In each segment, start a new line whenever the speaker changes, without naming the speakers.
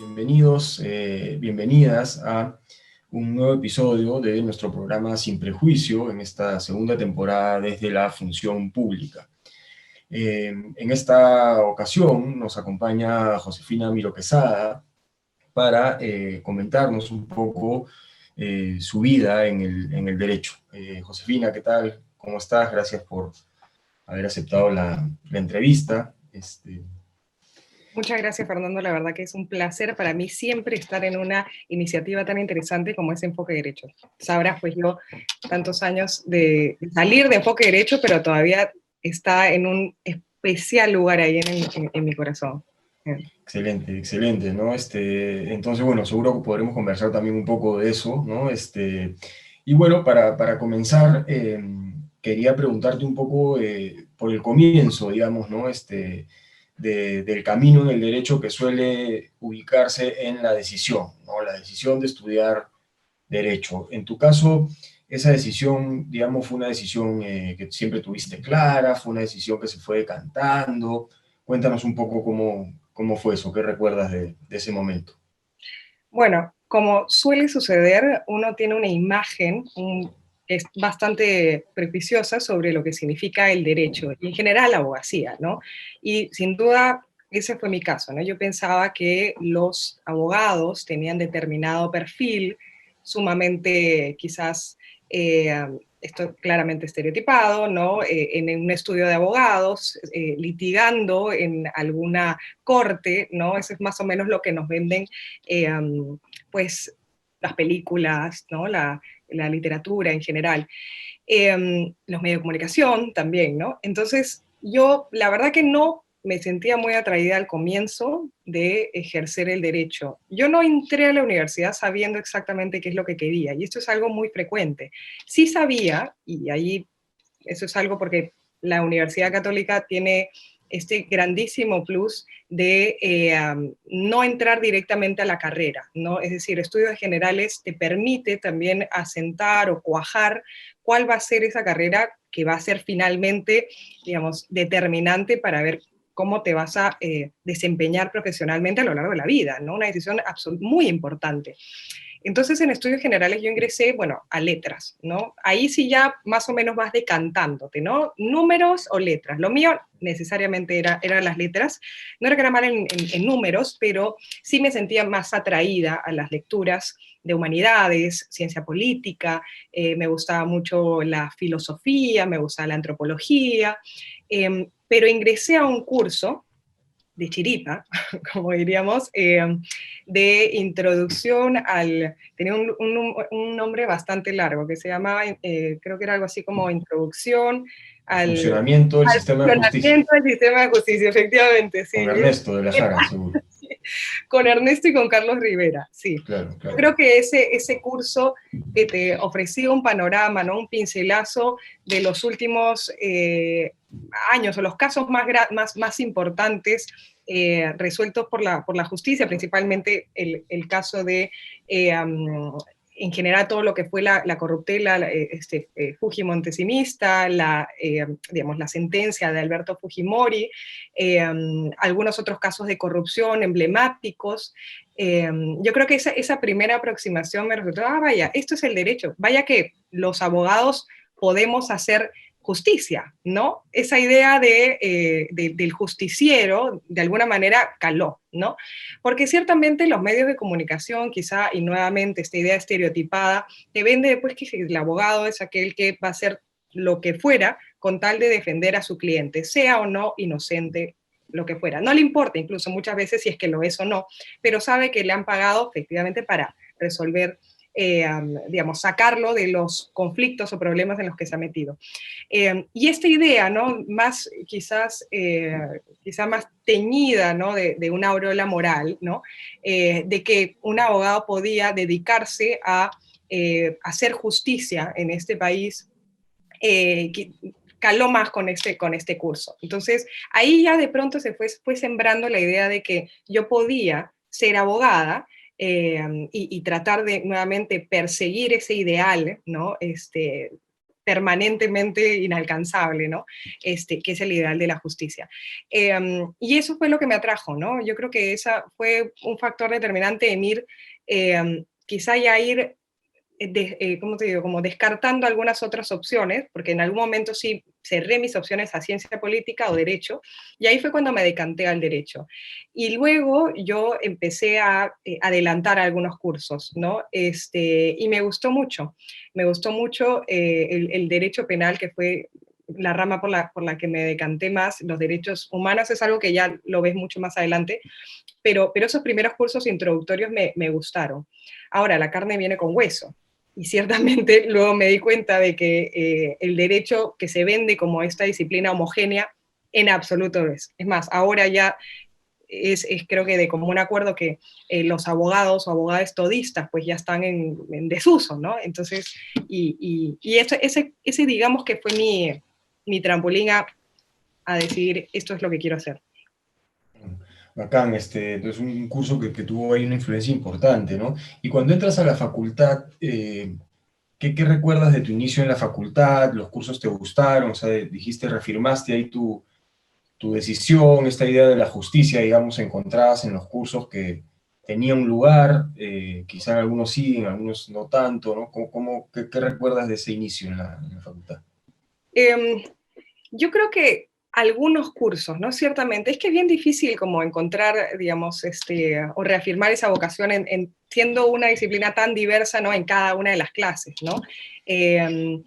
Bienvenidos, bienvenidas a un nuevo episodio de nuestro programa Sin Prejuicio en esta segunda temporada desde la función pública. En esta ocasión nos acompaña Josefina Miro Quesada para comentarnos un poco su vida en el derecho. Josefina, ¿qué tal? ¿Cómo estás? Gracias por haber aceptado la entrevista.
Muchas gracias, Fernando. La verdad que es un placer para mí siempre estar en una iniciativa tan interesante como es Enfoque Derecho. Sabrás, pues yo, tantos años de salir de Enfoque Derecho, pero todavía está en un especial lugar ahí en mi corazón.
Excelente, excelente, ¿no? Entonces, bueno, seguro que podremos conversar también un poco de eso, ¿no? Y bueno, para comenzar, quería preguntarte un poco por el comienzo, digamos, ¿no? Del camino en el derecho que suele ubicarse en la decisión, ¿no? La decisión de estudiar derecho. En tu caso, esa decisión, digamos, fue una decisión que siempre tuviste clara, fue una decisión que se fue decantando. Cuéntanos un poco cómo fue eso, qué recuerdas de ese momento.
Bueno, como suele suceder, uno tiene una imagen que es bastante prejuiciosa sobre lo que significa el derecho y en general la abogacía, ¿no? Y sin duda ese fue mi caso, ¿no? Yo pensaba que los abogados tenían determinado perfil, sumamente quizás, esto claramente estereotipado, ¿no? En un estudio de abogados, litigando en alguna corte, ¿no? Eso es más o menos lo que nos venden pues las películas, ¿no? La literatura en general, los medios de comunicación también, ¿no? Entonces, yo la verdad que no me sentía muy atraída al comienzo de ejercer el derecho. Yo no entré a la universidad sabiendo exactamente qué es lo que quería, y esto es algo muy frecuente. Sí sabía, y ahí eso es algo porque la Universidad Católica tiene este grandísimo plus de no entrar directamente a la carrera, ¿no? Es decir, estudios generales te permite también asentar o cuajar cuál va a ser esa carrera que va a ser finalmente, digamos, determinante para ver cómo te vas a desempeñar profesionalmente a lo largo de la vida, ¿no? Una decisión muy importante. Entonces, en estudios generales yo ingresé, bueno, a letras, ¿no? Ahí sí ya más o menos vas decantándote, ¿no? Números o letras. Lo mío necesariamente eran las letras. No era que era mal en números, pero sí me sentía más atraída a las lecturas de humanidades, ciencia política, me gustaba mucho la filosofía, me gustaba la antropología, pero ingresé a un curso de chiripa, como diríamos, de introducción tenía un nombre bastante largo que se llamaba, creo que era algo así como introducción
Funcionamiento del
al
sistema de justicia.
funcionamiento del sistema de justicia, efectivamente, sí.
Con Ernesto de la Jara, seguro.
Con Ernesto y con Carlos Rivera, sí.
Claro,
Yo
claro.
creo que ese curso que te ofrecía un panorama, ¿no? Un pincelazo de los últimos años o los casos más importantes resueltos por la justicia, principalmente el caso de, en general, todo lo que fue la corruptela fujimontesimista, digamos, la sentencia de Alberto Fujimori, algunos otros casos de corrupción emblemáticos. Yo creo que esa primera aproximación me resultó, vaya, esto es el derecho, vaya que los abogados podemos hacer justicia, ¿no? Esa idea del justiciero, de alguna manera, caló, ¿no? Porque ciertamente los medios de comunicación, quizá, y nuevamente esta idea estereotipada, te vende después que el abogado es aquel que va a hacer lo que fuera con tal de defender a su cliente, sea o no inocente, lo que fuera. No le importa incluso muchas veces si es que lo es o no, pero sabe que le han pagado efectivamente para resolver digamos, sacarlo de los conflictos o problemas en los que se ha metido. Y esta idea, ¿no? Más, quizás más teñida, ¿no? De una aureola moral, ¿no? De que un abogado podía dedicarse a hacer justicia en este país, caló más con este curso. Entonces, ahí ya de pronto fue sembrando la idea de que yo podía ser abogada y tratar de nuevamente perseguir ese ideal, ¿no? permanentemente inalcanzable, ¿no? Que es el ideal de la justicia. Y eso fue lo que me atrajo, ¿no? Yo creo que esa fue un factor determinante en ir, quizá ya ir ¿cómo te digo? Como descartando algunas otras opciones, porque en algún momento sí cerré mis opciones a ciencia política o derecho, y ahí fue cuando me decanté al derecho. Y luego yo empecé a adelantar algunos cursos, ¿no? Y me gustó mucho el derecho penal, que fue la rama por la que me decanté más. Los derechos humanos es algo que ya lo ves mucho más adelante, pero esos primeros cursos introductorios me gustaron. Ahora, la carne viene con hueso. Y ciertamente luego me di cuenta de que el derecho que se vende como esta disciplina homogénea, en absoluto es. Es más, ahora ya es creo que de común acuerdo que los abogados o abogadas todistas pues ya están en desuso, ¿no? Entonces, y ese digamos que fue mi trampolín a decir, esto es lo que quiero hacer.
Bacán, entonces un curso que tuvo ahí una influencia importante, ¿no? Y cuando entras a la facultad, ¿qué recuerdas de tu inicio en la facultad? ¿Los cursos te gustaron? O sea, dijiste, reafirmaste ahí tu decisión, esta idea de la justicia, digamos, encontradas en los cursos que tenía un lugar, quizá algunos sí, en algunos no tanto, ¿no? ¿Qué recuerdas de ese inicio en la facultad?
Eh, yo creo que algunos cursos, ¿no? Ciertamente, es que es bien difícil como encontrar, digamos, o reafirmar esa vocación siendo una disciplina tan diversa, ¿no? En cada una de las clases, ¿no? Eh,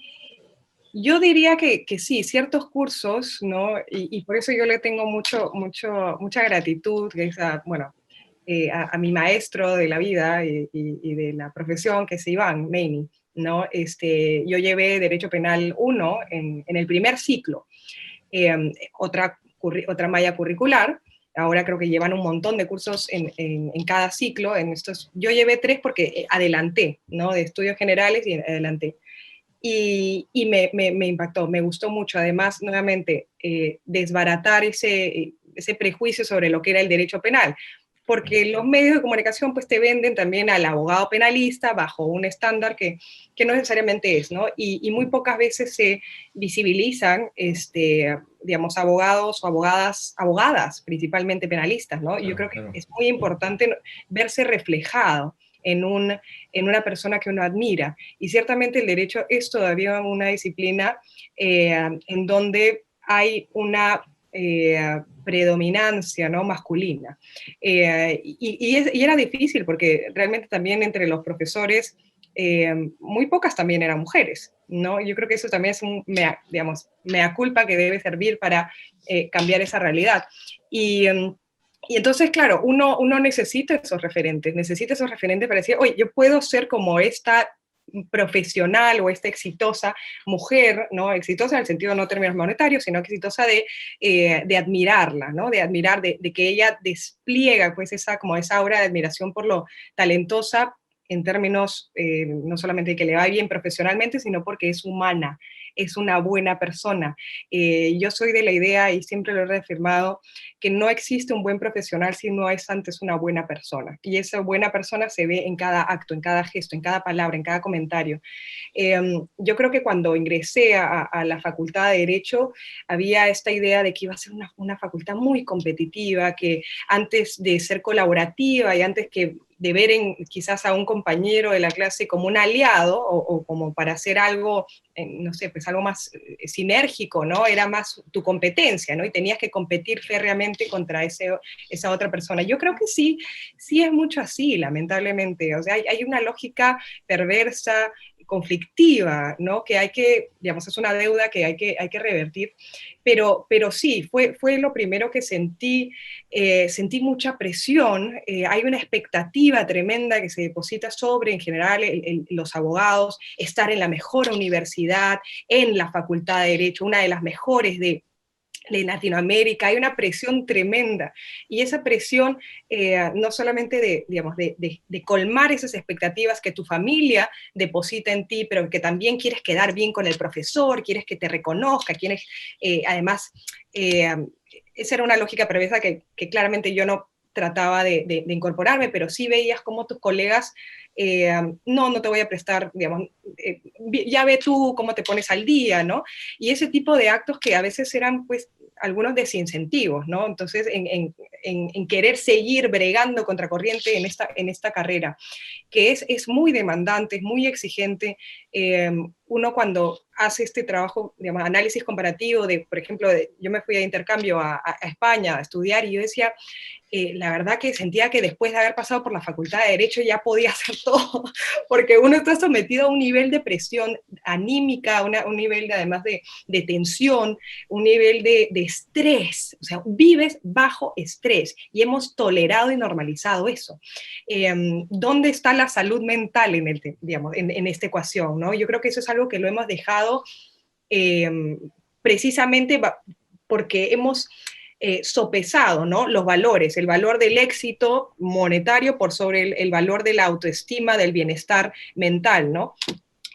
yo diría que sí, ciertos cursos, ¿no? Y por eso yo le tengo mucha gratitud, que es bueno, a mi maestro de la vida y de la profesión, que es Iván Meini, ¿no? Yo llevé Derecho Penal 1 en el primer ciclo, otra malla curricular. Ahora creo que llevan un montón de cursos en cada ciclo. Yo llevé 3 porque adelanté, ¿no? De estudios generales y adelanté. Y me impactó, me gustó mucho. Además, nuevamente, desbaratar ese prejuicio sobre lo que era el derecho penal, porque los medios de comunicación pues te venden también al abogado penalista bajo un estándar que no necesariamente es, ¿no? Y muy pocas veces se visibilizan, digamos, abogados o abogadas principalmente penalistas, ¿no? Y yo
Claro,
creo que
claro.
es muy importante verse reflejado en una persona que uno admira. Y ciertamente el derecho es todavía una disciplina en donde hay una predominancia, ¿no? Masculina. Y era difícil porque realmente también entre los profesores muy pocas también eran mujeres, ¿no? Yo creo que eso también es digamos, mea culpa que debe servir para cambiar esa realidad. Y entonces, claro, uno necesita esos referentes para decir, oye, yo puedo ser como esta profesional o esta exitosa mujer, ¿no? Exitosa en el sentido no términos monetarios, sino exitosa de admirarla, ¿no? De admirar, de que ella despliega pues como esa aura de admiración por lo talentosa en términos no solamente de que le va bien profesionalmente, sino porque es humana, es una buena persona. Yo soy de la idea, y siempre lo he reafirmado, que no existe un buen profesional si no es antes una buena persona. Y esa buena persona se ve en cada acto, en cada gesto, en cada palabra, en cada comentario. Yo creo que cuando ingresé a la Facultad de Derecho había esta idea de que iba a ser una facultad muy competitiva, que antes de ser colaborativa y antes que de ver quizás a un compañero de la clase como un aliado o como para hacer algo, no sé, pues algo más sinérgico, ¿no? Era más tu competencia, ¿no? Y tenías que competir férreamente contra esa otra persona. Yo creo que sí, sí es mucho así, lamentablemente. O sea, hay una lógica perversa, conflictiva, ¿no? Que hay que, digamos, es una deuda que hay que revertir, pero sí, fue lo primero que sentí mucha presión, hay una expectativa tremenda que se deposita sobre, en general, los abogados, estar en la mejor universidad, en la Facultad de Derecho, una de las mejores de Latinoamérica, hay una presión tremenda, y esa presión no solamente digamos, de colmar esas expectativas que tu familia deposita en ti, pero que también quieres quedar bien con el profesor, quieres que te reconozca, quieres, además, esa era una lógica perversa que claramente yo trataba de incorporarme, pero sí veías como tus colegas, no te voy a prestar, digamos, ya ve tú cómo te pones al día, ¿no? Y ese tipo de actos que a veces eran, pues, algunos desincentivos, ¿no? Entonces, en querer seguir bregando contra corriente en esta carrera, que es muy demandante, es muy exigente. Uno cuando hace este trabajo, digamos, análisis comparativo de, por ejemplo, yo me fui de intercambio a España a estudiar y yo decía, la verdad que sentía que después de haber pasado por la Facultad de Derecho ya podía hacer todo, porque uno está sometido a un nivel de presión anímica, un nivel de, además de tensión, un nivel de estrés, o sea, vives bajo estrés y hemos tolerado y normalizado eso. ¿Dónde está la salud mental digamos, en esta ecuación? ¿No? Yo creo que eso es algo que lo hemos dejado eh, precisamente porque hemos sopesado, ¿no? Los valores, el valor del éxito monetario por sobre el valor de la autoestima, del bienestar mental, ¿no?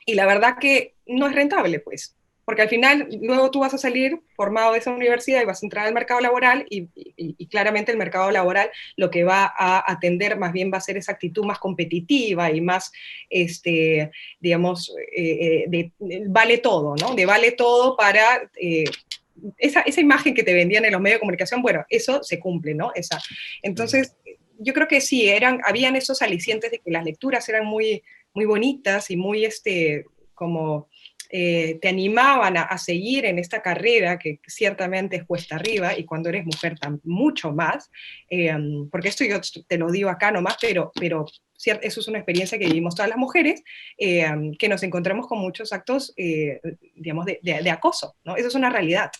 Y la verdad que no es rentable, pues, porque al final luego tú vas a salir formado de esa universidad y vas a entrar al mercado laboral y claramente el mercado laboral lo que va a atender más bien va a ser esa actitud más competitiva y más, digamos, vale todo, ¿no? De vale todo para... esa imagen que te vendían en los medios de comunicación, bueno, eso se cumple, ¿no? Entonces, yo creo que sí, habían esos alicientes de que las lecturas eran muy, muy bonitas y muy, como te animaban a seguir en esta carrera que ciertamente es cuesta arriba y cuando eres mujer mucho más, eh, porque esto yo te lo digo acá nomás, pero eso es una experiencia que vivimos todas las mujeres, que nos encontramos con muchos actos, digamos, de acoso, ¿no? Eso es una realidad.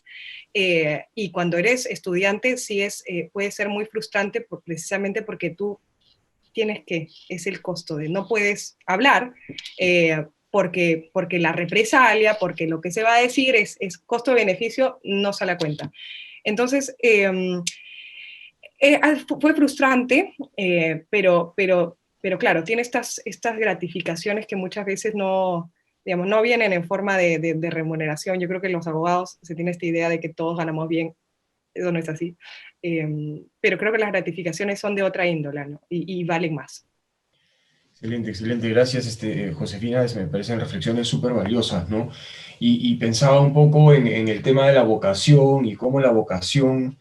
Y cuando eres estudiante sí puede ser muy frustrante precisamente porque tú es el costo de no puedes hablar, porque la represalia, porque lo que se va a decir es costo-beneficio, no sale a cuenta. Entonces, fue frustrante, pero claro, tiene estas gratificaciones que muchas veces no, digamos, no vienen en forma de remuneración. Yo creo que los abogados se tiene esta idea de que todos ganamos bien, eso no es así. Pero creo que las gratificaciones son de otra índole, ¿no? Y valen más.
Excelente, excelente. Gracias, Josefina. Me parecen reflexiones súper valiosas, ¿no? Y pensaba un poco en el tema de la vocación y cómo la vocación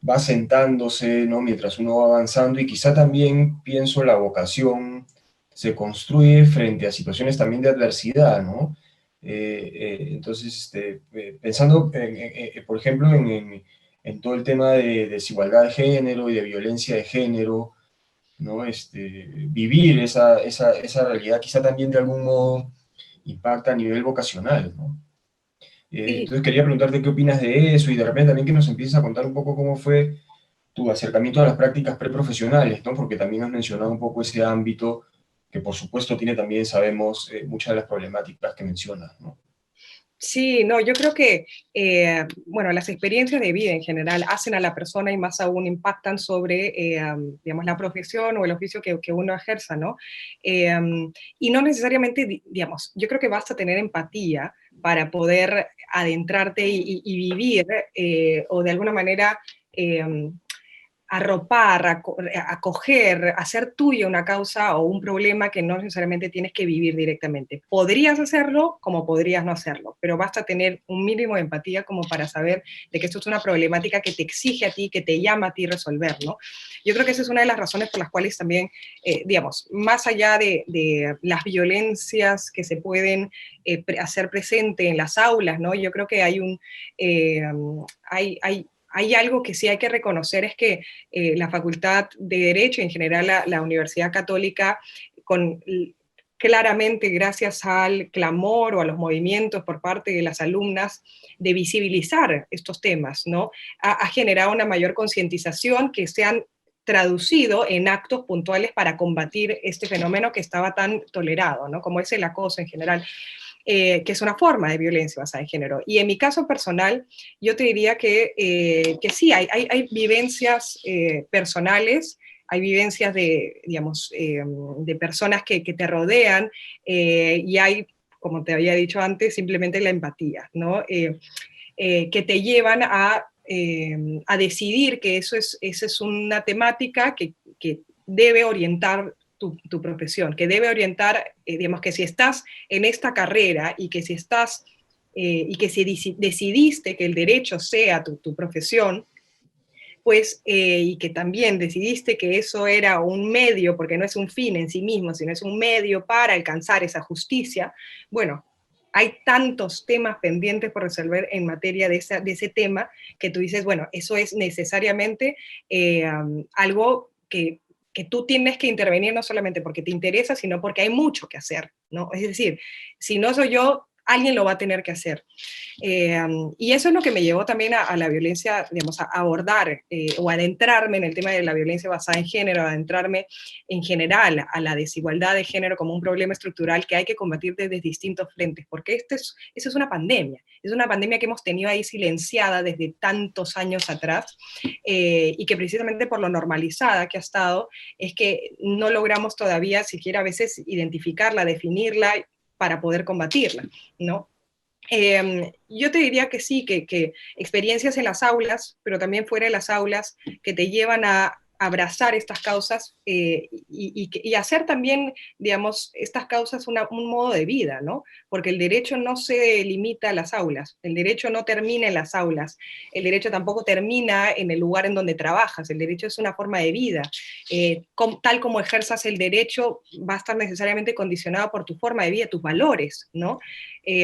va sentándose, ¿no? Mientras uno va avanzando y quizá también pienso la vocación se construye frente a situaciones también de adversidad, ¿no? Entonces, pensando, por ejemplo, en todo el tema de desigualdad de género y de violencia de género, ¿no? Vivir esa realidad quizá también de algún modo impacta a nivel vocacional, ¿no?
Sí,
Entonces quería preguntarte qué opinas de eso y de repente también que nos empieces a contar un poco cómo fue tu acercamiento a las prácticas preprofesionales, ¿no? Porque también has mencionado un poco ese ámbito que por supuesto tiene también, sabemos, muchas de las problemáticas que mencionas, ¿no?
sí, no, yo creo que, bueno, las experiencias de vida en general hacen a la persona y más aún impactan sobre, digamos, la profesión o el oficio que uno ejerza, ¿no? Y no necesariamente, digamos, yo creo que basta tener empatía para poder adentrarte y vivir o de alguna manera arropar, acoger, hacer tuya una causa o un problema que no necesariamente tienes que vivir directamente. Podrías hacerlo como podrías no hacerlo, pero basta tener un mínimo de empatía como para saber de que esto es una problemática que te exige a ti, que te llama a ti resolver, ¿no? Yo creo que esa es una de las razones por las cuales también, digamos, más allá de las violencias que se pueden hacer presente en las aulas, ¿no? Yo creo que hay algo que sí hay que reconocer, es que la Facultad de Derecho, en general la Universidad Católica, con, claramente gracias al clamor o a los movimientos por parte de las alumnas de visibilizar estos temas, ¿no? Ha generado una mayor concientización que se han traducido en actos puntuales para combatir este fenómeno que estaba tan tolerado, ¿no? Como es el acoso en general. Que es una forma de violencia basada en género. Y en mi caso personal, yo te diría que sí, hay vivencias personales, hay vivencias de, digamos, de personas que te rodean y hay, como te había dicho antes, simplemente la empatía, ¿no? Que te llevan a a decidir que esa es una temática que debe orientar tu profesión, que debe orientar, digamos, que si estás en esta carrera y que si estás, y que si decidiste que el derecho sea tu profesión, pues, y que también decidiste que eso era un medio, porque no es un fin en sí mismo, sino es un medio para alcanzar esa justicia, bueno, hay tantos temas pendientes por resolver en materia de ese tema que tú dices, bueno, eso es necesariamente algo que tú tienes que intervenir no solamente porque te interesa, sino porque hay mucho que hacer, ¿no? Es decir, si no soy yo, alguien lo va a tener que hacer. Y eso es lo que me llevó también a la violencia, digamos, a abordar o adentrarme en el tema de la violencia basada en género, adentrarme en general a la desigualdad de género como un problema estructural que hay que combatir desde distintos frentes, porque eso es una pandemia que hemos tenido ahí silenciada desde tantos años atrás y que precisamente por lo normalizada que ha estado, es que no logramos todavía siquiera a veces identificarla, definirla para poder combatirla, ¿no? Yo te diría que sí, que experiencias en las aulas, pero también fuera de las aulas, que te llevan a abrazar estas causas y hacer también, digamos, estas causas un modo de vida, ¿no? Porque el derecho no se limita a las aulas, el derecho no termina en las aulas, el derecho tampoco termina en el lugar en donde trabajas, el derecho es una forma de vida. Tal como ejerzas el derecho, va a estar necesariamente condicionado por tu forma de vida, tus valores, ¿no? Y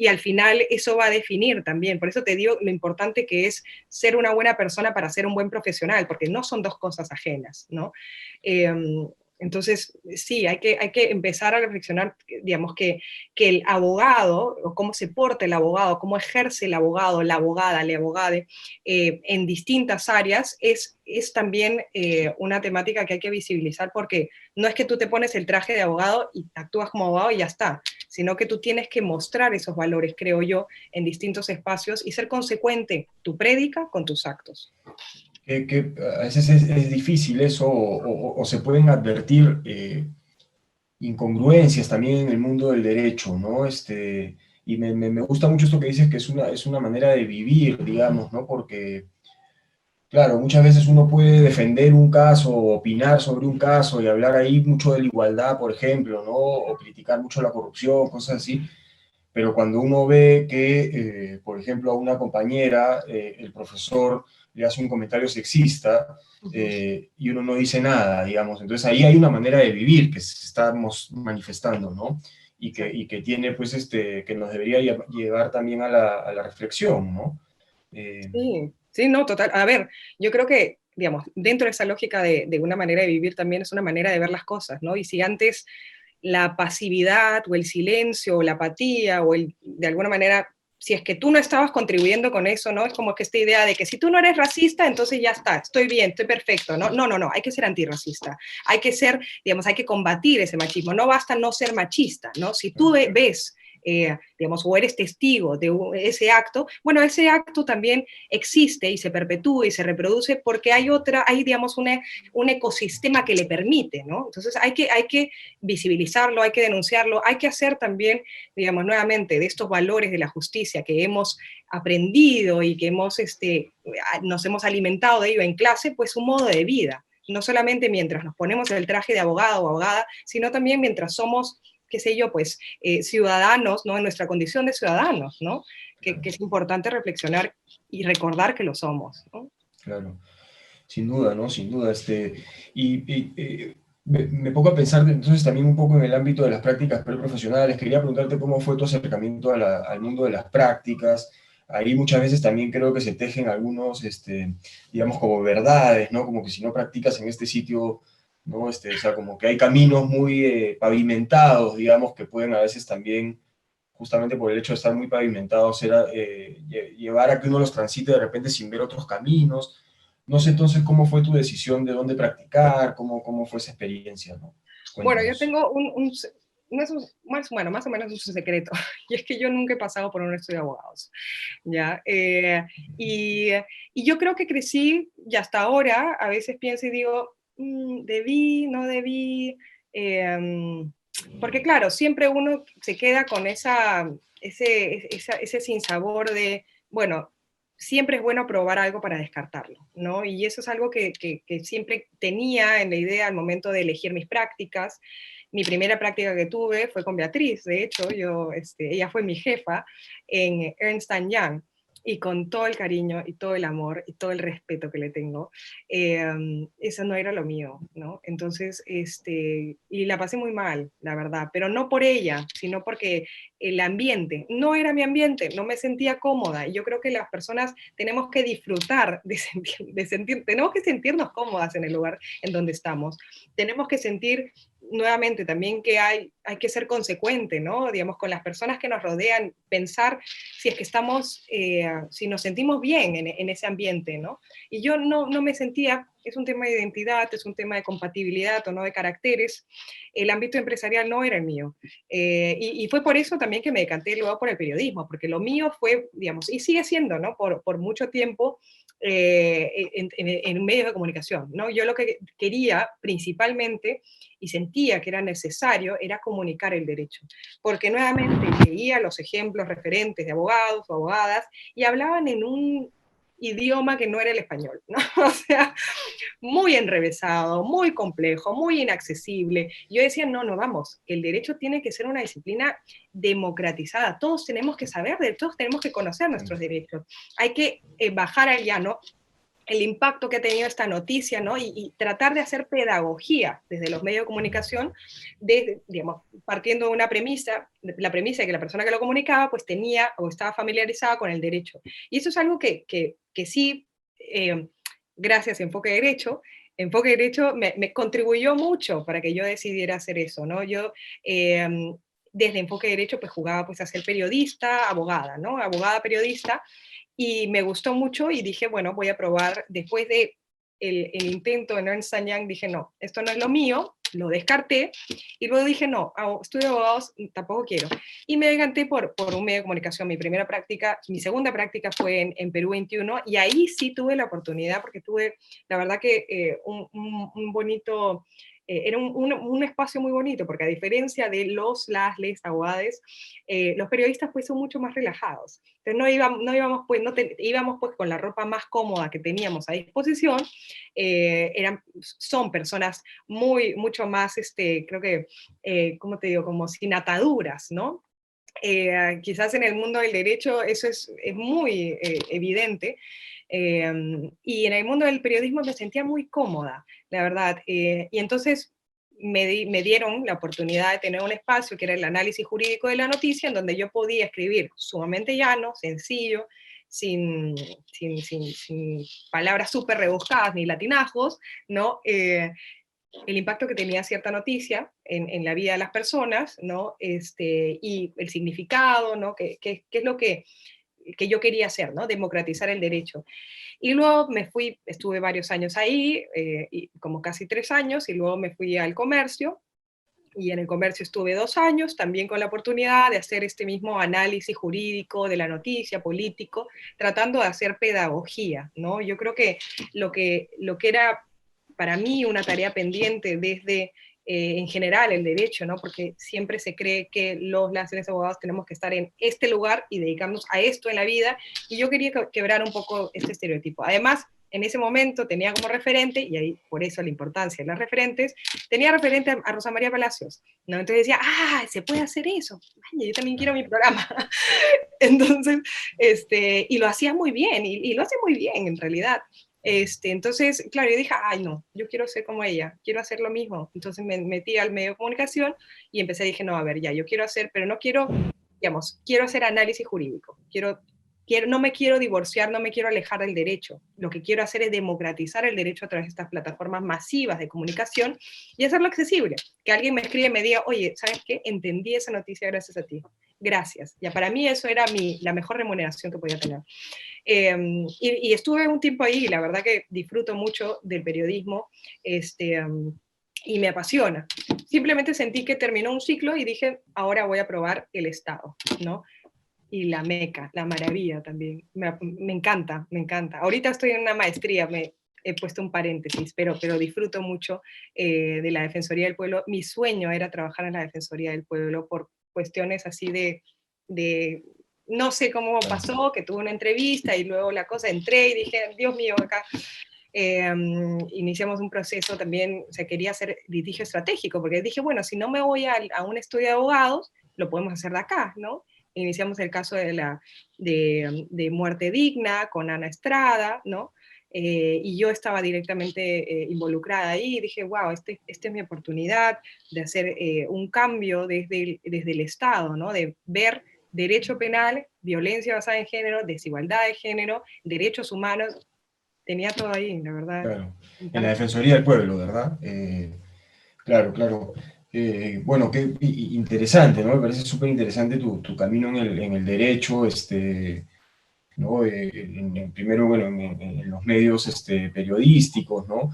al final eso va a definir también, por eso te digo lo importante que es ser una buena persona para ser un buen profesional, porque no son dos cosas ajenas, ¿no? Eh, entonces, sí, hay que empezar a reflexionar, digamos, que el abogado, o cómo se porta el abogado, cómo ejerce el abogado, la abogada, le abogade, en distintas áreas, es también una temática que hay que visibilizar, porque no es que tú te pones el traje de abogado y actúas como abogado y ya está, sino que tú tienes que mostrar esos valores, creo yo, en distintos espacios y ser consecuente tu prédica con tus actos.
Que a veces es difícil eso, o se pueden advertir incongruencias también en el mundo del derecho, ¿no? Y me gusta mucho esto que dices, que es una manera de vivir, digamos, ¿no? Porque, claro, muchas veces uno puede defender un caso, opinar sobre un caso y hablar ahí mucho de la igualdad, por ejemplo, ¿no? O criticar mucho la corrupción, cosas así, pero cuando uno ve que, por ejemplo, a una compañera, el profesor le hace un comentario sexista y uno no dice nada, digamos, entonces ahí hay una manera de vivir que estamos manifestando, ¿no? Y que tiene, pues, que nos debería llevar también a la reflexión, ¿no? Eh,
Sí, sí, no, total. A ver, yo creo que, digamos, dentro de esa lógica de una manera de vivir también es una manera de ver las cosas, ¿no? Y si antes la pasividad o el silencio o la apatía o de alguna manera, si es que tú no estabas contribuyendo con eso, ¿no? Es como que esta idea de que si tú no eres racista, entonces ya está, estoy bien, estoy perfecto, ¿no? No, no, no, hay que ser antirracista, hay que ser, digamos, hay que combatir ese machismo, no basta no ser machista, ¿no? Si tú ves digamos, o eres testigo de ese acto, bueno, ese acto también existe y se perpetúa y se reproduce porque hay digamos, un ecosistema que le permite, ¿no? Entonces hay que visibilizarlo, hay que denunciarlo, hay que hacer también, digamos, nuevamente, de estos valores de la justicia que hemos aprendido y que nos hemos alimentado de ello en clase, pues un modo de vida. No solamente mientras nos ponemos el traje de abogado o abogada, sino también mientras somos, qué sé yo, pues ciudadanos, ¿no? En nuestra condición de ciudadanos, ¿no? Que es importante reflexionar y recordar que lo somos, ¿no?
claro. Sin duda, ¿no? Sin duda. Me pongo a pensar entonces también un poco en el ámbito de las prácticas preprofesionales. Quería preguntarte cómo fue tu acercamiento al mundo de las prácticas. Ahí muchas veces también creo que se tejen algunos, digamos, como verdades, ¿no? Como que si no practicas en este sitio, ¿no? O sea, como que hay caminos muy pavimentados, digamos, que pueden a veces también, justamente por el hecho de estar muy pavimentados, llevar a que uno los transite de repente sin ver otros caminos. No sé entonces cómo fue tu decisión de dónde practicar, cómo fue esa experiencia, ¿no?
Bueno, yo
Cuéntanos.
tengo no es bueno, más o menos es un secreto, y es que yo nunca he pasado por un estudio de abogados, ¿ya? Y yo creo que crecí, y hasta ahora, a veces pienso y digo, debí, no debí, porque claro, siempre uno se queda con ese sinsabor de, bueno, siempre es bueno probar algo para descartarlo, ¿no? Y eso es algo que siempre tenía en la idea al momento de elegir mis prácticas. Mi primera práctica que tuve fue con Beatriz, de hecho, ella fue mi jefa en Ernst Young, y con todo el cariño y todo el amor y todo el respeto que le tengo, eso no era lo mío, ¿no? Entonces, y la pasé muy mal, la verdad, pero no por ella, sino porque el ambiente no era mi ambiente, no me sentía cómoda. Y yo creo que las personas tenemos que disfrutar tenemos que sentirnos cómodas en el lugar en donde estamos. Tenemos que sentir nuevamente también que hay que ser consecuente, ¿no? Digamos, con las personas que nos rodean, pensar si es que estamos, si nos sentimos bien en ese ambiente, ¿no? Y yo no me sentía, es un tema de identidad, es un tema de compatibilidad o no de caracteres, el ámbito empresarial no era el mío. Y fue por eso también que me decanté luego por el periodismo, porque lo mío fue, digamos, y sigue siendo, ¿no? Por mucho tiempo, en medios de comunicación, ¿no? Yo lo que quería principalmente y sentía que era necesario era comunicar el derecho, porque nuevamente leía los ejemplos referentes de abogados o abogadas y hablaban en un idioma que no era el español, ¿no? O sea, muy enrevesado, muy complejo, muy inaccesible. Yo decía, no, vamos, el derecho tiene que ser una disciplina democratizada, todos tenemos que saber, todos tenemos que conocer nuestros derechos, hay que bajar al llano el impacto que ha tenido esta noticia, ¿no? Y tratar de hacer pedagogía desde los medios de comunicación, digamos, partiendo de una premisa, la premisa de que la persona que lo comunicaba pues tenía o estaba familiarizada con el derecho. Y eso es algo que sí, eh, gracias a Enfoque Derecho me contribuyó mucho para que yo decidiera hacer eso, ¿no? Yo eh, desde Enfoque Derecho pues jugaba pues a ser periodista, abogada, ¿no? Abogada, periodista, y me gustó mucho y dije, bueno, voy a probar, después de el intento en Ernst Young, dije, no, esto no es lo mío, lo descarté, y luego dije, no, estudio abogados, tampoco quiero. Y me decanté por un medio de comunicación. Mi segunda práctica fue en Perú 21, y ahí sí tuve la oportunidad, porque tuve, la verdad que un bonito, era un espacio muy bonito, porque a diferencia de les abogados, los periodistas pues son mucho más relajados. Entonces íbamos pues con la ropa más cómoda que teníamos a disposición, son personas mucho más, creo que, ¿cómo te digo? Como sin ataduras, ¿no? Quizás en el mundo del derecho eso es muy evidente, y en el mundo del periodismo me sentía muy cómoda, la verdad, y entonces me dieron la oportunidad de tener un espacio que era el análisis jurídico de la noticia, en donde yo podía escribir sumamente llano, sencillo, sin, sin palabras súper rebuscadas ni latinajos, ¿no? El impacto que tenía cierta noticia en la vida de las personas, ¿no? Y el significado, ¿no? ¿Qué es lo que yo quería hacer, ¿no? Democratizar el derecho. Y luego estuve varios años ahí, como casi 3 años, y luego me fui al comercio, y en el comercio estuve 2 años, también con la oportunidad de hacer este mismo análisis jurídico de la noticia, político, tratando de hacer pedagogía, ¿no? Yo creo que lo que era para mí una tarea pendiente desde, en general, el derecho, ¿no? Porque siempre se cree que las y los abogados tenemos que estar en este lugar y dedicarnos a esto en la vida, y yo quería quebrar un poco este estereotipo. Además, en ese momento tenía como referente, y ahí por eso la importancia de las referentes, tenía referente a Rosa María Palacios, ¿no? Entonces decía, se puede hacer eso, ay, yo también quiero mi programa. Entonces, y lo hacía muy bien, y lo hace muy bien en realidad. Entonces, claro, yo dije, ay, no, yo quiero ser como ella, quiero hacer lo mismo. Entonces me metí al medio de comunicación y dije, no, a ver, ya, yo quiero hacer, pero no quiero, digamos, quiero hacer análisis jurídico, no me quiero divorciar, no me quiero alejar del derecho. Lo que quiero hacer es democratizar el derecho a través de estas plataformas masivas de comunicación y hacerlo accesible. Que alguien me escribe y me diga, oye, ¿sabes qué? Entendí esa noticia gracias a ti. Gracias. Ya para mí eso era la mejor remuneración que podía tener. Y estuve un tiempo ahí, y la verdad que disfruto mucho del periodismo, y me apasiona. Simplemente sentí que terminó un ciclo y dije, ahora voy a probar el Estado, ¿no? Y la meca, la maravilla también. Me encanta, me encanta. Ahorita estoy en una maestría, me he puesto un paréntesis, pero disfruto mucho de la Defensoría del Pueblo. Mi sueño era trabajar en la Defensoría del Pueblo por cuestiones así de no sé cómo pasó, que tuve una entrevista y luego la cosa, entré y dije, Dios mío, acá iniciamos un proceso también, o sea, quería hacer litigio estratégico, porque dije, bueno, si no me voy a un estudio de abogados, lo podemos hacer de acá, ¿no? Iniciamos el caso de muerte digna con Ana Estrada, ¿no? Y yo estaba directamente involucrada ahí y dije, wow, esta es mi oportunidad de hacer un cambio desde el Estado, ¿no? De ver derecho penal, violencia basada en género, desigualdad de género, derechos humanos, tenía todo ahí, la verdad.
Claro, en la Defensoría del Pueblo, ¿verdad? Claro, claro. Bueno, qué interesante, ¿no? Me parece súper interesante tu camino en el derecho, ¿no? Primero, bueno, en los medios periodísticos, ¿no?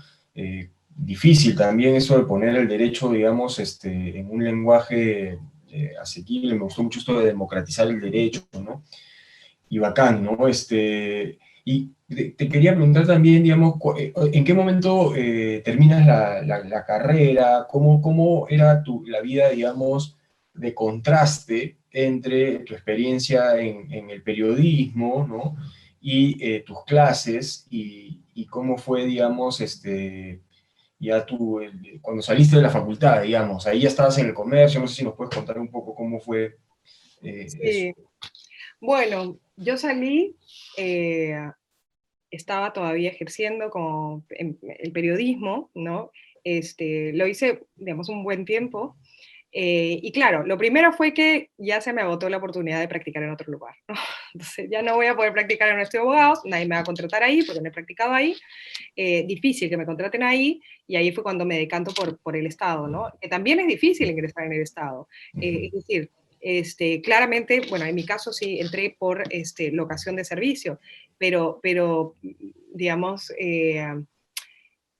Difícil también eso de poner el derecho, digamos, en un lenguaje asequible. Me gustó mucho esto de democratizar el derecho, ¿no? Y bacán, ¿no? Y te quería preguntar también, digamos, ¿en qué momento terminas la carrera? ¿Cómo era la vida, digamos, de contraste entre tu experiencia en el periodismo, ¿no? Y tus clases, y cómo fue, digamos, ya tú, cuando saliste de la facultad, digamos, ahí ya estabas en el comercio, no sé si nos puedes contar un poco cómo fue eso.
Sí, bueno, yo salí, estaba todavía ejerciendo como el periodismo, ¿no? Lo hice, digamos, un buen tiempo. Y claro, lo primero fue que ya se me agotó la oportunidad de practicar en otro lugar, ¿no? Entonces ya no voy a poder practicar en un estudio de abogados, nadie me va a contratar ahí porque no he practicado ahí, difícil que me contraten ahí, y ahí fue cuando me decanto por el Estado, ¿no? Que también es difícil ingresar en el Estado. Es decir, claramente, bueno, en mi caso sí entré por locación de servicio, pero digamos,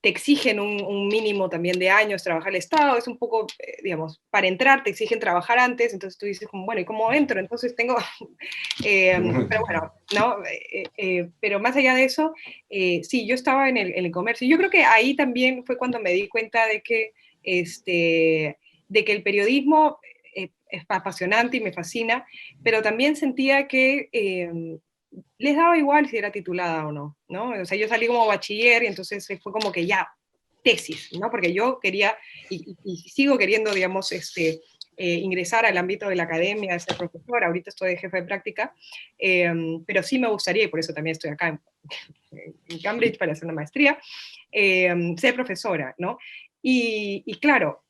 te exigen un mínimo también de años trabajar el Estado, es un poco, digamos, para entrar te exigen trabajar antes, entonces tú dices, como, bueno, ¿y cómo entro? Entonces tengo, pero bueno, ¿no? Pero más allá de eso, sí, yo estaba en el comercio. Yo creo que ahí también fue cuando me di cuenta de que el periodismo es apasionante y me fascina, pero también sentía que les daba igual si era titulada o no, ¿no? O sea, yo salí como bachiller y entonces fue como que ya, tesis, ¿no? Porque yo quería y sigo queriendo, digamos, ingresar al ámbito de la academia, de ser profesora, ahorita estoy de jefe de práctica, pero sí me gustaría, y por eso también estoy acá en Cambridge para hacer una maestría, ser profesora, ¿no? Y claro,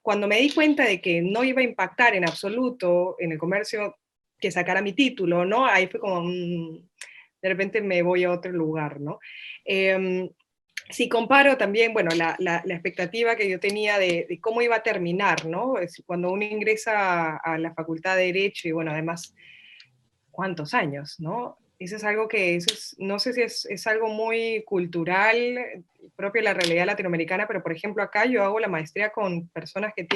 cuando me di cuenta de que no iba a impactar en absoluto en el comercio que sacara mi título, ¿no? Ahí fue como, de repente me voy a otro lugar, ¿no? Eh, si comparo también, bueno, la expectativa que yo tenía de cómo iba a terminar, ¿no? Cuando uno ingresa a la Facultad de Derecho y, bueno, además, ¿cuántos años, no? Eso es algo que, no sé si es algo muy cultural, propio de la realidad latinoamericana, pero por ejemplo acá yo hago la maestría con personas que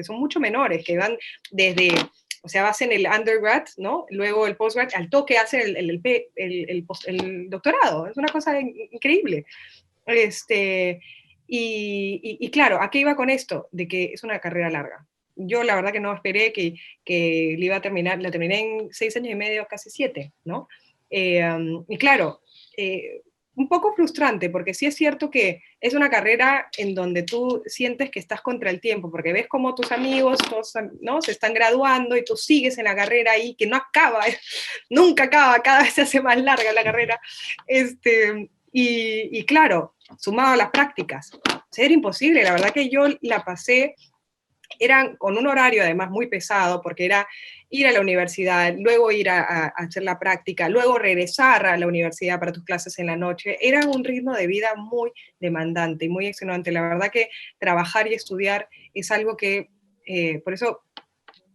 son mucho menores, que van desde, o sea, hacen el undergrad, ¿no? Luego el postgrad, al toque hacen el doctorado, es una cosa increíble. Este, y claro, ¿a qué iba con esto? De que es una carrera larga. Yo la verdad que no esperé que le iba a terminar, la terminé en 6 años y medio, casi 7, ¿no? Y claro, un poco frustrante, porque sí es cierto que es una carrera en donde tú sientes que estás contra el tiempo, porque ves como tus amigos todos, ¿no? Se están graduando y tú sigues en la carrera ahí, que no acaba, nunca acaba, cada vez se hace más larga la carrera. Y claro, sumado a las prácticas, era imposible, la verdad que yo la pasé, eran con un horario además muy pesado, porque era ir a la universidad, luego ir a hacer la práctica, luego regresar a la universidad para tus clases en la noche, era un ritmo de vida muy demandante y muy extenuante. La verdad que trabajar y estudiar es algo que, por eso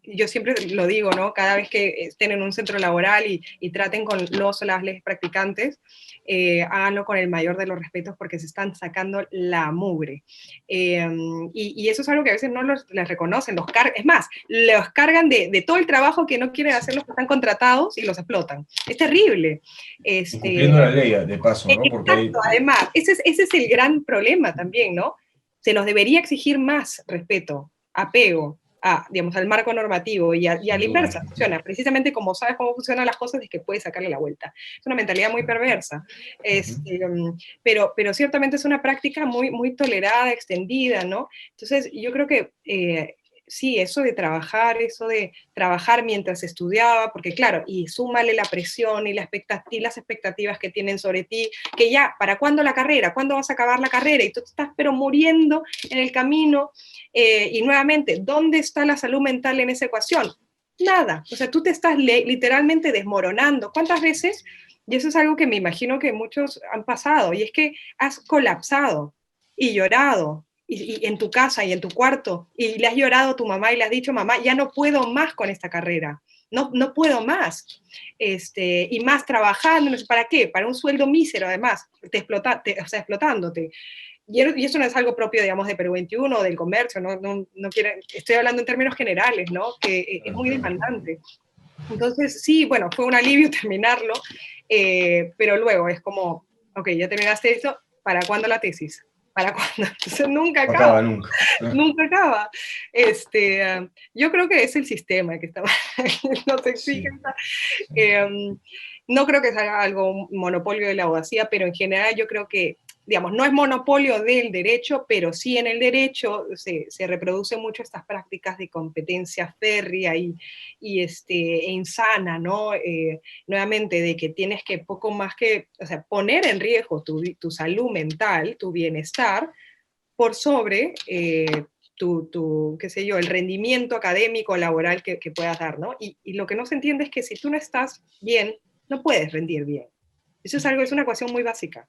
yo siempre lo digo, ¿no? Cada vez que estén en un centro laboral y traten con los o las practicantes, háganlo con el mayor de los respetos porque se están sacando la mugre. Y eso es algo que a veces no les reconocen, es más, los cargan de todo el trabajo que no quieren hacer los que están contratados y los explotan. Es terrible.
Incumpliendo la ley, de paso, ¿no? Porque
Exacto, además, ese es el gran problema también, ¿no? Se nos debería exigir más respeto, apego, digamos, al marco normativo y a
sin
la
duda.
inversa funciona. Precisamente como sabes cómo funcionan las cosas es que puedes sacarle la vuelta. Es una mentalidad muy perversa. Pero ciertamente es una práctica muy, muy tolerada, extendida, ¿no? Entonces, yo creo que sí, eso de trabajar mientras estudiaba, porque claro, y súmale la presión y las expectativas que tienen sobre ti, que ya, ¿para cuándo la carrera? ¿Cuándo vas a acabar la carrera? Y tú te estás pero muriendo en el camino, y nuevamente, ¿dónde está la salud mental en esa ecuación? Nada, o sea, tú te estás literalmente desmoronando. ¿Cuántas veces? Y eso es algo que me imagino que muchos han pasado, y es que has colapsado y llorado y en tu casa y en tu cuarto, y le has llorado a tu mamá y le has dicho, mamá, ya no puedo más con esta carrera, no puedo más, y más trabajando, no sé, ¿para qué? Para un sueldo mísero, además, o sea, explotándote. Y eso no es algo propio, digamos, de Perú 21 o del comercio, no quiero, estoy hablando en términos generales, ¿no? Que es muy demandante. Entonces, sí, bueno, fue un alivio terminarlo, pero luego es como, ok, ya terminaste esto, ¿para cuándo la tesis? ¿Para cuándo? Entonces nunca
No
acaba,
acaba nunca.
nunca acaba. Yo creo que es el sistema que está, nos exige.
Sí, sí.
No creo que sea algo monopolio de la abogacía, pero en general yo creo que, digamos, no es monopolio del derecho, pero sí en el derecho se reproducen mucho estas prácticas de competencia férrea e insana, ¿no? Nuevamente, de que tienes que poco más que, o sea, poner en riesgo tu salud mental, tu bienestar, por sobre qué sé yo, el rendimiento académico, laboral que puedas dar, ¿no? Y lo que no se entiende es que si tú no estás bien, no puedes rendir bien. Eso es una ecuación muy básica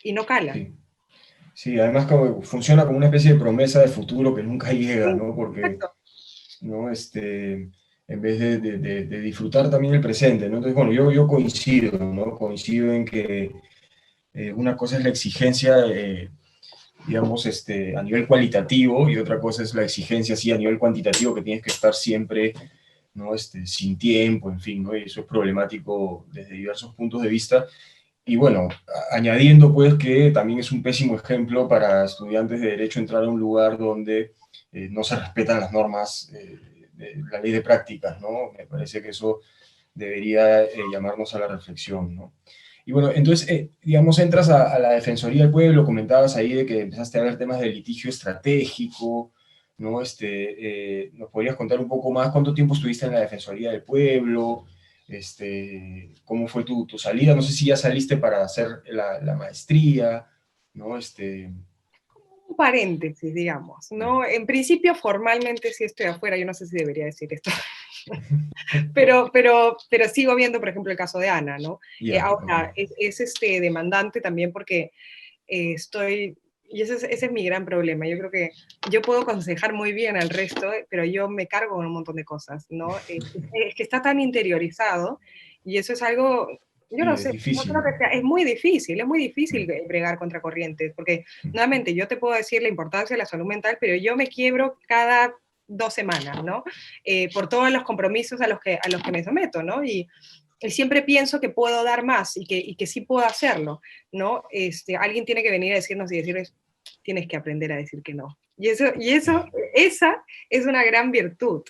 y no cala.
Sí. Sí, además como funciona como una especie de promesa de futuro que nunca llega,
Sí,
¿no? Porque,
exacto.
¿no? En vez de disfrutar también el presente, ¿no? Entonces, bueno, yo coincido, ¿no? Coincido en que una cosa es la exigencia, digamos, a nivel cualitativo y otra cosa es la exigencia, sí, a nivel cuantitativo, que tienes que estar siempre, ¿no? Sin tiempo, en fin, ¿no? Y eso es problemático desde diversos puntos de vista. Y bueno, añadiendo pues que también es un pésimo ejemplo para estudiantes de derecho entrar a un lugar donde no se respetan las normas de la ley de prácticas, ¿no? Me parece que eso debería llamarnos a la reflexión, ¿no? Y bueno, entonces, digamos, entras a la Defensoría del Pueblo, comentabas ahí de que empezaste a ver temas de litigio estratégico, ¿no? ¿Nos podrías contar un poco más cuánto tiempo estuviste en la Defensoría del Pueblo? ¿Cómo fue tu salida? No sé si ya saliste para hacer la maestría, ¿no?
Un paréntesis, digamos, ¿no? En principio, formalmente sí estoy afuera, yo no sé si debería decir esto, pero sigo viendo, por ejemplo, el caso de Ana, ¿no?
Ya, ok.
Ahora, es demandante también porque estoy, y ese es mi gran problema. Yo creo que yo puedo aconsejar muy bien al resto, pero yo me cargo con un montón de cosas, ¿no? Es que está tan interiorizado y eso es algo, yo
Y
no
es
sé, no
difícil,
creo que
¿no?
sea, es muy difícil bregar contra corrientes, porque nuevamente yo te puedo decir la importancia de la salud mental, pero yo me quiebro cada 2 semanas, ¿no? Por todos los compromisos a los que me someto, ¿no? Y siempre pienso que puedo dar más y que sí puedo hacerlo, ¿no? Alguien tiene que venir a decirnos y decirles, tienes que aprender a decir que no. Esa es una gran virtud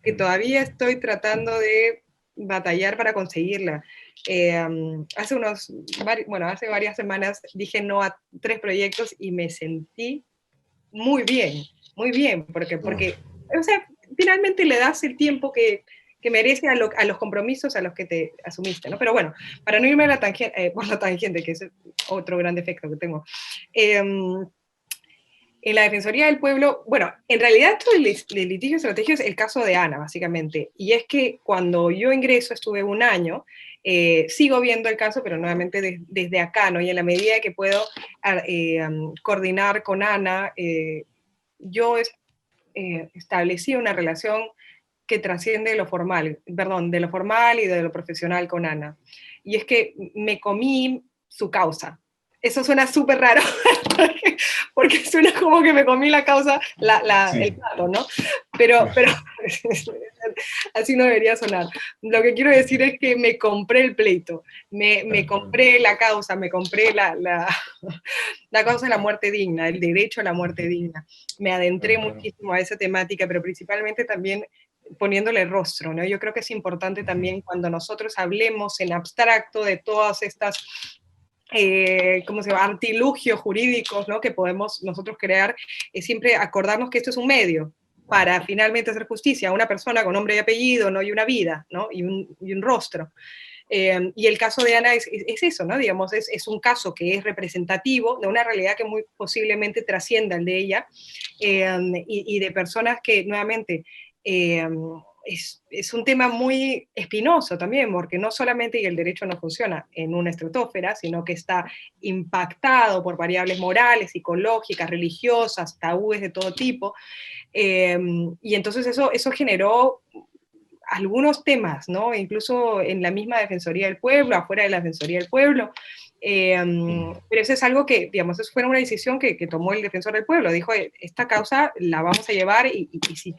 que todavía estoy tratando de batallar para conseguirla. Hace varias semanas dije no a 3 proyectos y me sentí muy bien, porque o sea, finalmente le das el tiempo que merece a los compromisos a los que te asumiste, ¿no? Pero bueno, para no irme a por la tangente, que es otro gran defecto que tengo, eh, en la Defensoría del Pueblo, bueno, en realidad esto del litigio estratégico es el caso de Ana, básicamente, y es que cuando yo ingreso estuve un año, sigo viendo el caso, pero nuevamente desde acá, ¿no? Y en la medida que puedo coordinar con Ana, yo establecí una relación que trasciende lo formal, perdón, de lo formal y de lo profesional con Ana. Y es que me comí su causa. Eso suena súper raro, porque suena como que me comí la causa, el
Sí,
plato, ¿no? Pero así no debería sonar. Lo que quiero decir es que me compré el pleito, me
claro.
compré la causa, me compré la causa de la muerte digna, el derecho a la muerte digna. Me adentré
Claro, claro.
muchísimo a esa temática, pero principalmente también poniéndole rostro, ¿no? Yo creo que es importante
Ujú.
también cuando nosotros hablemos en abstracto de todas estas ¿cómo se llama? Artilugios jurídicos, ¿no? Que podemos nosotros crear, es siempre acordarnos que esto es un medio para finalmente hacer justicia a una persona con nombre y apellido, ¿no? Y una vida, ¿no? Y un rostro. Y el caso de Ana es eso, ¿no? Digamos, es un caso que es representativo de una realidad que muy posiblemente trascienda el de ella y de personas que nuevamente eh, es un tema muy espinoso también, porque no solamente el derecho no funciona en una estratosfera, sino que está impactado por variables morales, psicológicas, religiosas, tabúes de todo tipo, y entonces eso generó algunos temas, ¿no? Incluso en la misma Defensoría del Pueblo, afuera de la Defensoría del Pueblo.
Sí.
Pero eso es algo que, digamos, eso fue una decisión que tomó el defensor del pueblo. Dijo, esta causa la vamos a llevar y sí.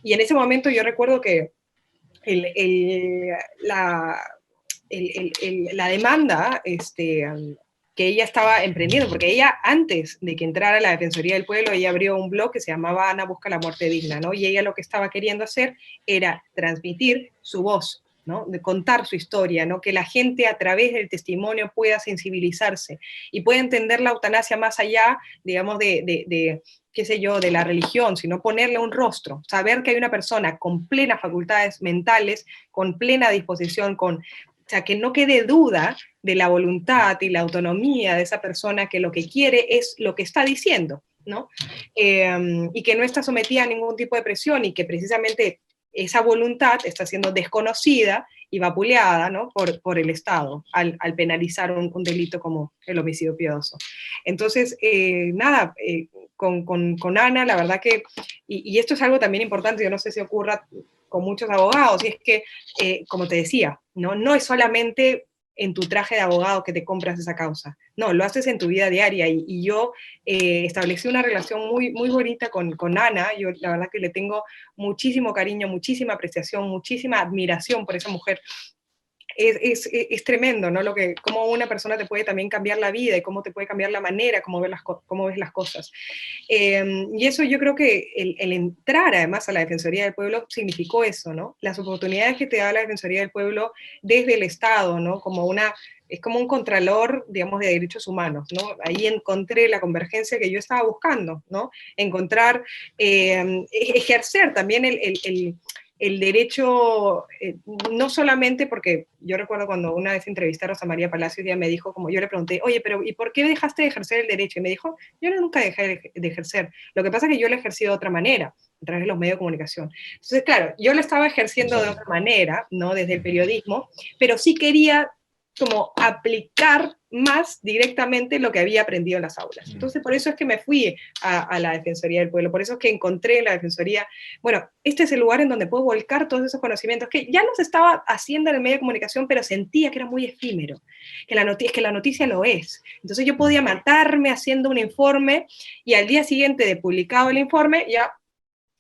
Y en ese momento yo recuerdo que el, el, la, la demanda que ella estaba emprendiendo, porque ella antes de que entrara a la Defensoría del Pueblo, ella abrió un blog que se llamaba Ana Busca la Muerte Digna, ¿no? Y ella lo que estaba queriendo hacer era transmitir su voz, ¿no? De contar su historia, ¿no? Que la gente a través del testimonio pueda sensibilizarse y pueda entender la eutanasia más allá, digamos, de qué sé yo, de la religión, sino ponerle un rostro, saber que hay una persona con plenas facultades mentales, con plena disposición, o sea, que no quede duda de la voluntad y la autonomía de esa persona que lo que quiere es lo que está diciendo, ¿no? Y que no está sometida a ningún tipo de presión y que precisamente esa voluntad está siendo desconocida y vapuleada, ¿no? por el Estado al penalizar un delito como el homicidio piadoso. Entonces, nada, con Ana, la verdad que, y esto es algo también importante, yo no sé si ocurra con muchos abogados, y es que, como te decía, no es solamente en tu traje de abogado que te compras esa causa, no, lo haces en tu vida diaria, y yo establecí una relación muy, muy bonita con Ana, yo la verdad que le tengo muchísimo cariño, muchísima apreciación, muchísima admiración por esa mujer, es tremendo, ¿no? Cómo una persona te puede también cambiar la vida y cómo te puede cambiar la manera, cómo ves las cosas. Y eso yo creo que el entrar además a la Defensoría del Pueblo significó eso, ¿no? Las oportunidades que te da la Defensoría del Pueblo desde el Estado, ¿no? Es como un contralor, digamos, de derechos humanos, ¿no? Ahí encontré la convergencia que yo estaba buscando, ¿no? Encontrar, ejercer también el derecho, no solamente porque yo recuerdo cuando una vez entrevisté a Rosa María Palacios, ella me dijo, como yo le pregunté, oye, pero ¿y por qué dejaste de ejercer el derecho? Y me dijo, yo nunca dejé de ejercer, lo que pasa es que yo lo he ejercido de otra manera, a través de los medios de comunicación. Entonces, claro, yo lo estaba ejerciendo de
Exacto.
otra manera, ¿no? Desde el
Ujú.
periodismo, pero sí quería como aplicar más directamente lo que había aprendido en las aulas.
Mm.
Entonces, por eso es que me fui a la Defensoría del Pueblo, por eso es que encontré en la Defensoría, bueno, este es el lugar en donde puedo volcar todos esos conocimientos que ya los estaba haciendo en el medio de comunicación, pero sentía que era muy efímero, que la noticia lo es. Entonces yo podía matarme haciendo un informe y al día siguiente de publicado el informe, ya
Una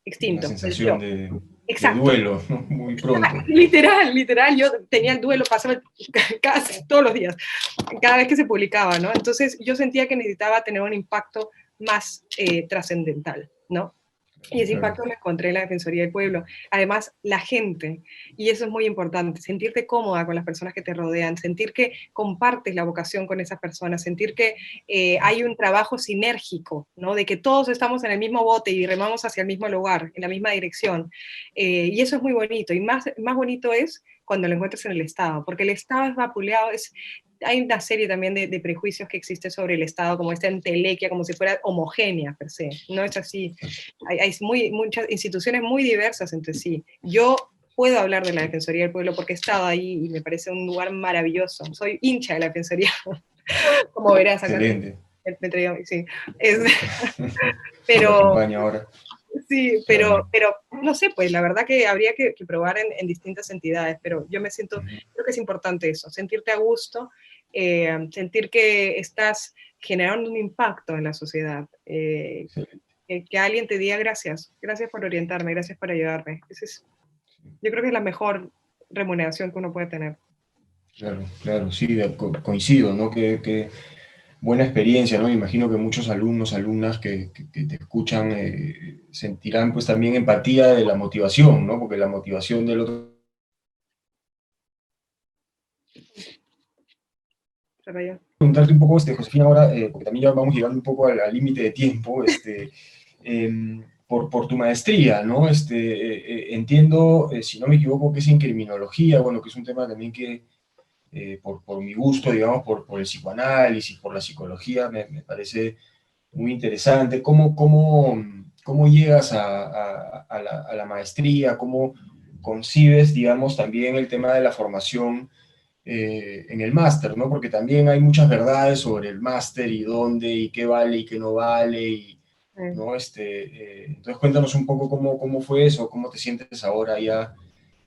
extinto,
sensación de
Exacto.
duelo, ¿no? Muy pronto.
Literal, literal, yo tenía el duelo, pasaba casi todos los días, cada vez que se publicaba, ¿no? Entonces yo sentía que necesitaba tener un impacto más trascendental, ¿no? Y ese
Claro.
impacto lo encontré en la Defensoría del Pueblo. Además, la gente, y eso es muy importante, sentirte cómoda con las personas que te rodean, sentir que compartes la vocación con esas personas, sentir que hay un trabajo sinérgico, ¿no? De que todos estamos en el mismo bote y remamos hacia el mismo lugar, en la misma dirección. Y eso es muy bonito. Y más bonito es cuando lo encuentras en el Estado, porque el Estado es vapuleado, hay una serie también de prejuicios que existe sobre el Estado, como esta entelequia, como si fuera homogénea per se. No es así. Hay muchas instituciones muy diversas entre sí. Yo puedo hablar de la Defensoría del Pueblo porque he estado ahí y me parece un lugar maravilloso. Soy hincha de la Defensoría, como verás acá.
Excelente.
Sí. Es,
Que lo
pero
acompaña ahora.
sí,
Claro.
pero no sé, pues la verdad que habría que probar en distintas entidades, pero yo me siento,
Ujú.
creo que es importante eso, sentirte a gusto, sentir que estás generando un impacto en la sociedad, que alguien te diga gracias, gracias por orientarme, gracias por ayudarme. Yo creo que es la mejor remuneración que uno puede tener.
Claro, claro, sí, coincido, ¿no? Que buena experiencia, ¿no? Imagino que muchos alumnos, alumnas que te escuchan sentirán pues también empatía de la motivación, ¿no? Porque la motivación del otro... Preguntarte un poco, Josefina, ahora, porque también ya vamos llegando un poco al límite de tiempo, por tu maestría, ¿no? Entiendo, si no me equivoco, que es en criminología, bueno, que es un tema también que, por mi gusto, digamos, por el psicoanálisis, por la psicología, me parece muy interesante. ¿Cómo llegas a la maestría? ¿Cómo concibes, digamos, también el tema de la formación en el máster, ¿no? Porque también hay muchas verdades sobre el máster y dónde y qué vale y qué no vale, y,
Sí,
¿no? Entonces cuéntanos un poco cómo fue eso, cómo te sientes ahora ya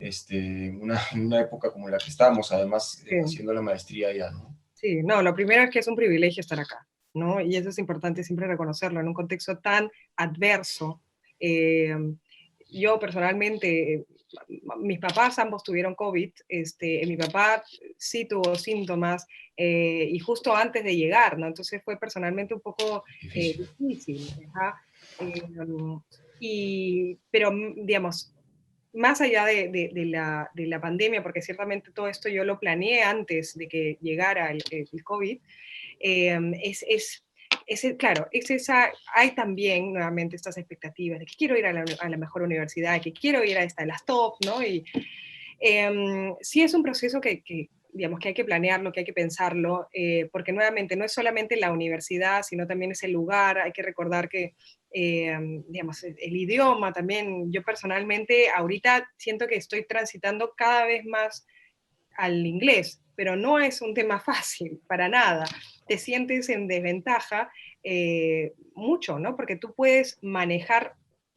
en una época como la que estamos, además
sí.
haciendo la maestría ya, ¿no?
Sí, no, lo primero es que es un privilegio estar acá, ¿no? Y eso es importante siempre reconocerlo, en un contexto tan adverso. Eh, yo personalmente, mis papás ambos tuvieron COVID, mi papá sí tuvo síntomas y justo antes de llegar, ¿no? Entonces fue personalmente un poco
Difícil.
difícil, ¿ajá? Pero, digamos, más allá de la pandemia, porque ciertamente todo esto yo lo planeé antes de que llegara el COVID, eh, es, es, claro, hay también nuevamente estas expectativas de que quiero ir a la mejor universidad, que quiero ir a las top, ¿no? Y sí es un proceso digamos, que hay que planearlo, que hay que pensarlo, porque nuevamente no es solamente la universidad, sino también es el lugar, hay que recordar que, digamos, el idioma también, yo personalmente ahorita siento que estoy transitando cada vez más al inglés, pero no es un tema fácil, para nada. Te sientes en desventaja mucho, ¿no? Porque tú puedes manejar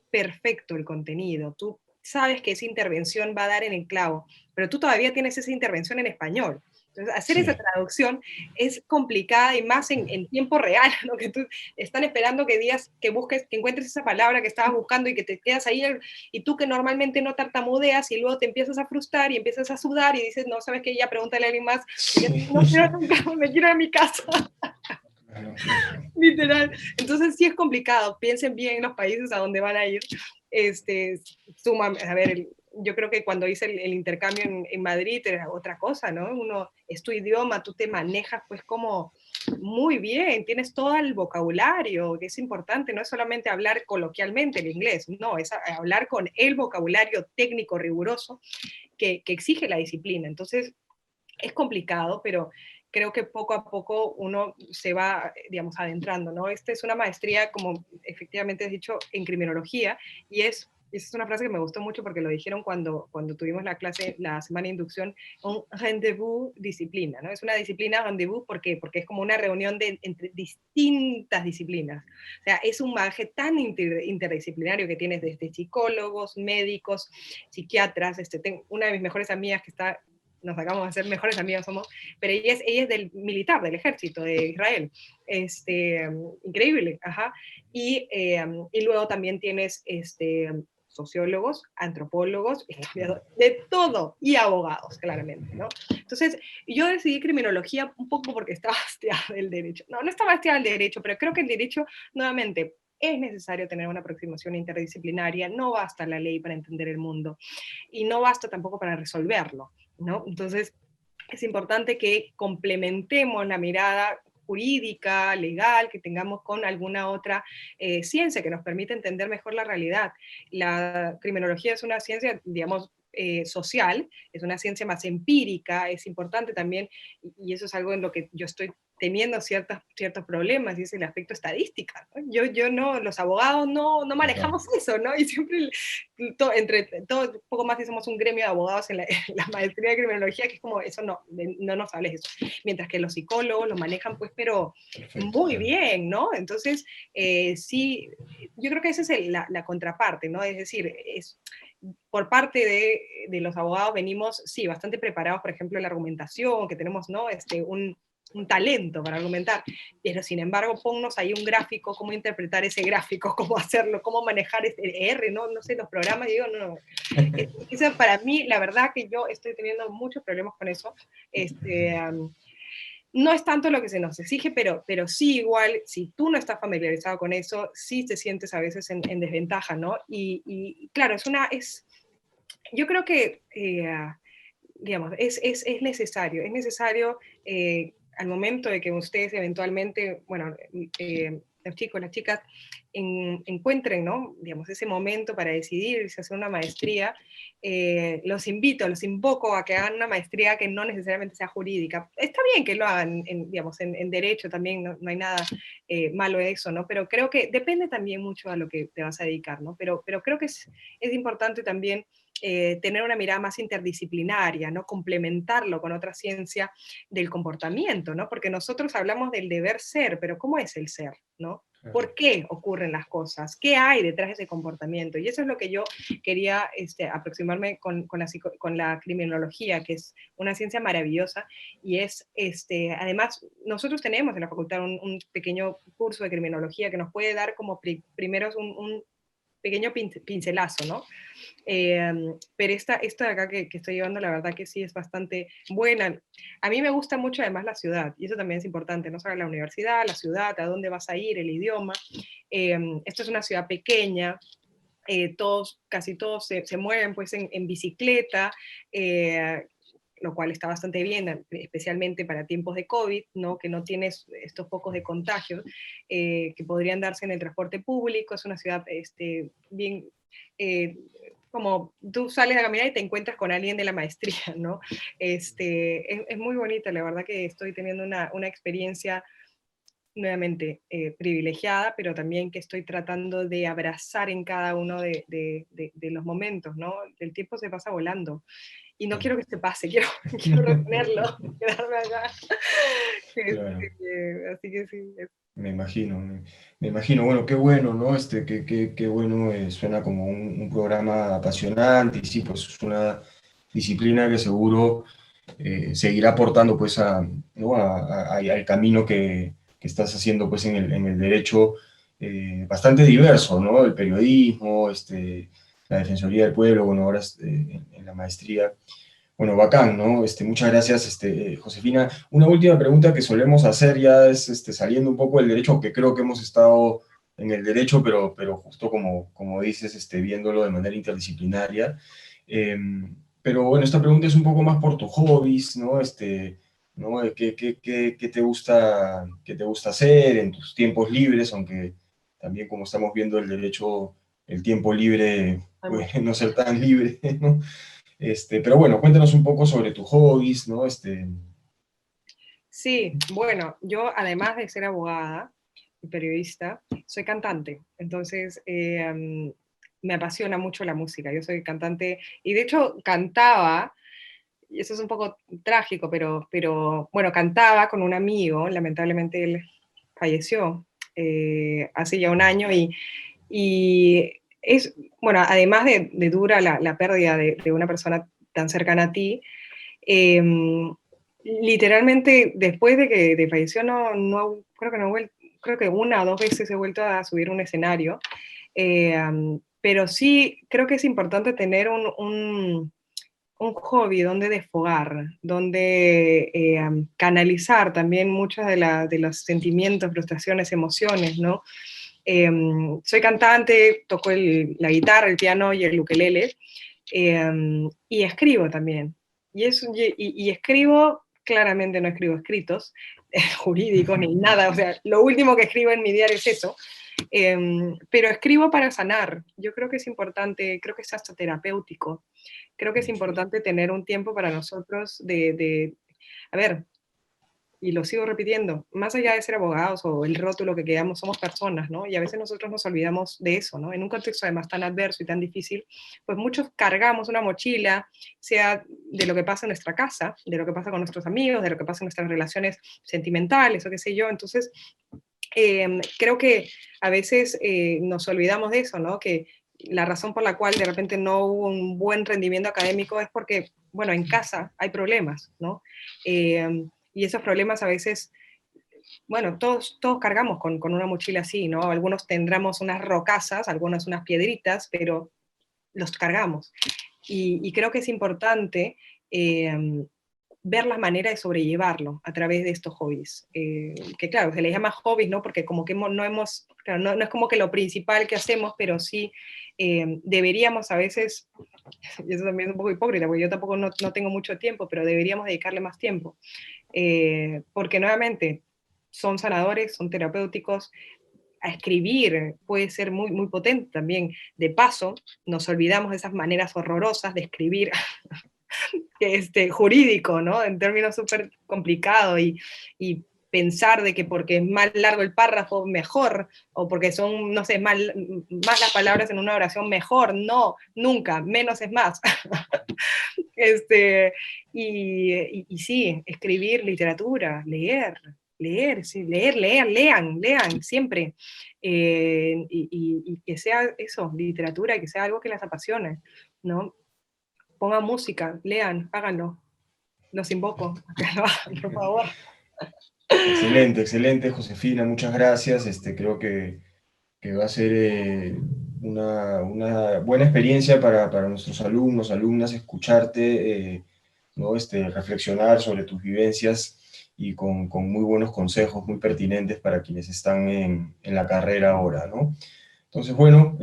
perfecto el contenido, tú sabes que esa intervención va a dar en el clavo, pero tú todavía tienes esa intervención en español. Entonces, hacer esa
Sí.
traducción es complicada y más en tiempo real, ¿no? Que tú están esperando que digas, que busques, que encuentres esa palabra que estabas buscando y que te quedas ahí, y tú que normalmente no tartamudeas y luego te empiezas a frustrar y empiezas a sudar y dices, no, ¿sabes qué? Ya pregúntale a alguien más, y ya,
Sí.
no quiero nunca, me quiero ir a mi casa.
Claro, claro.
Literal. Entonces sí es complicado. Piensen bien en los países a donde van a ir. A ver, yo creo que cuando hice el intercambio en Madrid era otra cosa, ¿no? Uno, es tu idioma, tú te manejas pues como muy bien, tienes todo el vocabulario, que es importante, no es solamente hablar coloquialmente el inglés, no, es hablar con el vocabulario técnico riguroso que exige la disciplina. Entonces, es complicado, pero creo que poco a poco uno se va, digamos, adentrando, ¿no? Esta es una maestría, como efectivamente has dicho, en criminología, y esa es una frase que me gustó mucho porque lo dijeron cuando tuvimos la clase, la semana de inducción, un rendezvous disciplina, ¿no? Es una disciplina rendezvous, ¿por qué? Porque es como una reunión entre distintas disciplinas. O sea, es un bagaje tan interdisciplinario que tienes desde psicólogos, médicos, psiquiatras. Una de mis mejores amigas que está nos acabamos de hacer mejores amigos somos, pero ella es del militar, del ejército de Israel. Increíble, ajá. Y luego también tienes sociólogos, antropólogos, de todo, y abogados, claramente, ¿no? Entonces, yo decidí criminología un poco porque estaba hastiada del derecho. No, no estaba hastiada del derecho, pero creo que el derecho, nuevamente, es necesario tener una aproximación interdisciplinaria, no basta la ley para entender el mundo y no basta tampoco para resolverlo, ¿no? Entonces, es importante que complementemos la mirada jurídica, legal, que tengamos con alguna otra ciencia que nos permita entender mejor la realidad. La criminología es una ciencia, digamos, social, es una ciencia más empírica, es importante también, y eso es algo en lo que yo estoy teniendo ciertos problemas, y es el aspecto estadística, ¿no? Yo no, los abogados no
Claro.
manejamos eso, ¿no? Y siempre, entre todos, poco más que somos un gremio de abogados en en la maestría de criminología, que es como, eso no nos hables eso. Mientras que los psicólogos lo manejan, pues, pero
Perfecto,
muy
claro.
bien, ¿no? Entonces, sí, yo creo que esa es la contraparte, ¿no? Es decir, por parte los abogados venimos, sí, bastante preparados, por ejemplo, en la argumentación, que tenemos, ¿no? un talento para argumentar, pero sin embargo ponnos ahí un gráfico, cómo interpretar ese gráfico, cómo hacerlo, cómo manejar este R, no sé, los programas, digo, no. Eso para mí, la verdad que yo estoy teniendo muchos problemas con eso. No es tanto lo que se nos exige, pero sí igual, si tú no estás familiarizado con eso, sí te sientes a veces en desventaja, ¿no? Y claro, yo creo que, digamos, es necesario al momento de que ustedes eventualmente, bueno, los chicos, las chicas, encuentren, ¿no? Digamos, ese momento para decidir si hacer una maestría, los invoco a que hagan una maestría que no necesariamente sea jurídica. Está bien que lo hagan, digamos, en derecho también, no hay nada malo en eso, ¿no? Pero creo que depende también mucho a lo que te vas a dedicar, ¿no? Pero creo que es importante también tener una mirada más interdisciplinaria, ¿no? Complementarlo con otra ciencia del comportamiento, ¿no? Porque nosotros hablamos del deber ser, pero ¿cómo es el ser, ¿no? ¿Por qué ocurren las cosas? ¿Qué hay detrás de ese comportamiento? Y eso es lo que yo quería aproximarme con la criminología, que es una ciencia maravillosa, y además, nosotros tenemos en la facultad un pequeño curso de criminología que nos puede dar como primeros un pequeño pincelazo, ¿no? Pero esta de acá que estoy llevando, la verdad que sí es bastante buena. A mí me gusta mucho además la ciudad, y eso también es importante, no solo la universidad, la ciudad, a dónde vas a ir, el idioma. Esto es una ciudad pequeña, casi todos se mueven pues en bicicleta, lo cual está bastante bien, especialmente para tiempos de COVID, ¿no? Que no tienes estos focos de contagios que podrían darse en el transporte público. Es una ciudad bien, eh, como tú sales a caminar y te encuentras con alguien de la maestría, ¿no? Es muy bonita, la verdad que estoy teniendo una experiencia nuevamente privilegiada, pero también que estoy tratando de abrazar en cada uno de los momentos, ¿no? El tiempo se pasa volando y no quiero que se pase, quiero retenerlo, quedarme acá.
Claro.
Así que sí.
Me imagino, me imagino, bueno, qué bueno, ¿no? Qué bueno, suena como un programa apasionante y sí, pues es una disciplina que seguro seguirá aportando pues ¿no? Al camino que estás haciendo pues en el derecho bastante diverso, ¿no? El periodismo, la Defensoría del Pueblo, bueno, ahora en la maestría. Bueno, bacán, ¿no? Muchas gracias, Josefina. Una última pregunta que solemos hacer ya es saliendo un poco del derecho, aunque creo que hemos estado en el derecho, pero justo como dices, viéndolo de manera interdisciplinaria. Eh, pero bueno, esta pregunta es un poco más por tus hobbies, ¿no? ¿No? Qué te gusta hacer en tus tiempos libres? Aunque también como estamos viendo el derecho, el tiempo libre
Hay
puede
mucho.
no ser tan libre, ¿no? Pero bueno, cuéntanos un poco sobre tus hobbies, ¿no?
Sí, bueno, yo además de ser abogada y periodista, soy cantante. Entonces, me apasiona mucho la música. Yo soy cantante y de hecho cantaba, y eso es un poco trágico, pero bueno, cantaba con un amigo, lamentablemente él falleció hace ya un año y es, bueno, además de dura la pérdida de una persona tan cercana a ti, eh, literalmente después de falleció creo que no creo que una o dos veces he vuelto a subir un escenario, pero sí creo que es importante tener un hobby donde desfogar, donde canalizar también muchos de los sentimientos, frustraciones, emociones, ¿no? Eh, Soy cantante, toco la guitarra, el piano y el ukelele, y escribo también. Y escribo, claramente no escribo escritos jurídicos ni nada, o sea, lo último que escribo en mi diario es eso, pero escribo para sanar. Yo creo que es importante, creo que es hasta terapéutico. Creo que es importante tener un tiempo para nosotros a ver, y lo sigo repitiendo, más allá de ser abogados o el rótulo que quedamos, somos personas, ¿no? Y a veces nosotros nos olvidamos de eso, ¿no? En un contexto además tan adverso y tan difícil, pues muchos cargamos una mochila, sea de lo que pasa en nuestra casa, de lo que pasa con nuestros amigos, de lo que pasa en nuestras relaciones sentimentales o qué sé yo. Entonces, creo que a veces nos olvidamos de eso, ¿no? Que la razón por la cual de repente no hubo un buen rendimiento académico es porque, bueno, en casa hay problemas, ¿no? Y esos problemas a veces, bueno, todos cargamos con una mochila así, ¿no? Algunos tendremos unas rocasas, algunas unas piedritas, pero los cargamos. Y creo que es importante eh, ver la manera de sobrellevarlo a través de estos hobbies. Que claro, se les llama hobbies, ¿no? Porque como que no hemos, claro, no es como que lo principal que hacemos, pero sí deberíamos a veces, y eso también es un poco hipócrita, porque yo tampoco no tengo mucho tiempo, pero deberíamos dedicarle más tiempo. Porque nuevamente son sanadores, son terapéuticos, a escribir puede ser muy potente también. De paso, nos olvidamos de esas maneras horrorosas de escribir jurídico, ¿no? En términos súper complicados y pensar de que porque es más largo el párrafo, mejor, o porque son, no sé, más las palabras en una oración, mejor. No, nunca, menos es más. este, y sí, escribir literatura, leer, sí, lean, siempre. Y que sea eso, literatura, que sea algo que les apasione, ¿no? Pongan música, lean, háganlo. Los invoco a que lo hagan, por favor.
Excelente, excelente, Josefina, muchas gracias. Creo que va a ser una buena experiencia para nuestros alumnos, alumnas, escucharte, ¿no? Reflexionar sobre tus vivencias y con muy buenos consejos, muy pertinentes para quienes están en la carrera ahora, ¿no? Entonces, bueno,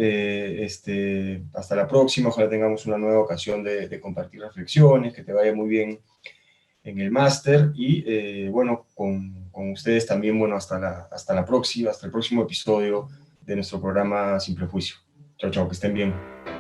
hasta la próxima, ojalá tengamos una nueva ocasión de compartir reflexiones, que te vaya muy bien en el máster y bueno, con ustedes también, bueno, hasta la próxima, hasta el próximo episodio de nuestro programa Sin Prejuicio. Chao, chao, que estén bien.